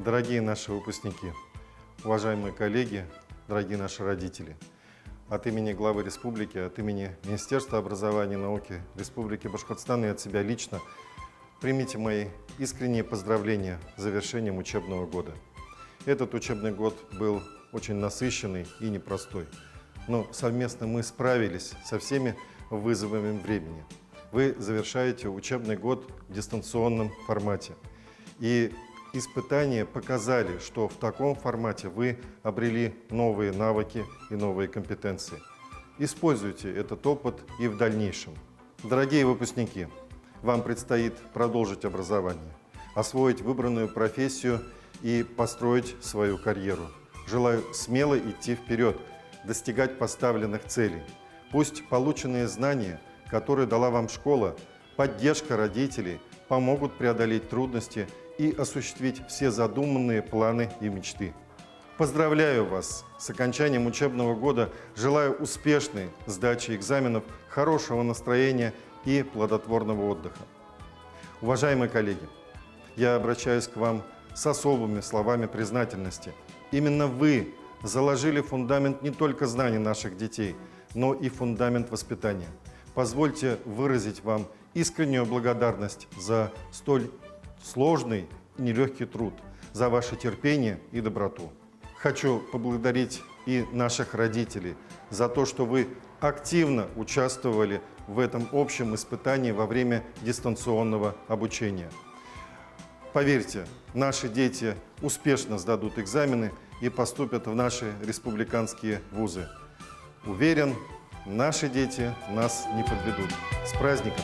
Дорогие наши выпускники, уважаемые коллеги, дорогие наши родители, от имени главы республики, от имени Министерства образования и науки Республики Башкортостан и от себя лично примите мои искренние поздравления с завершением учебного года. Этот учебный год был очень насыщенный и непростой, но совместно мы справились со всеми вызовами времени. Вы завершаете учебный год в дистанционном формате. И испытания показали, что в таком формате вы обрели новые навыки и новые компетенции. Используйте этот опыт и в дальнейшем. Дорогие выпускники, вам предстоит продолжить образование, освоить выбранную профессию и построить свою карьеру. Желаю смело идти вперед, достигать поставленных целей. Пусть полученные знания, которые дала вам школа, поддержка родителей помогут преодолеть трудности и осуществить все задуманные планы и мечты. Поздравляю вас с окончанием учебного года, желаю успешной сдачи экзаменов, хорошего настроения и плодотворного отдыха. Уважаемые коллеги, я обращаюсь к вам с особыми словами признательности. Именно вы заложили фундамент не только знаний наших детей, но и фундамент воспитания. Позвольте выразить вам искреннюю благодарность за столь сложный и нелегкий труд, за ваше терпение и доброту. Хочу поблагодарить и наших родителей за то, что вы активно участвовали в этом общем испытании во время дистанционного обучения. Поверьте, наши дети успешно сдадут экзамены и поступят в наши республиканские вузы. Уверен, наши дети нас не подведут. С праздником!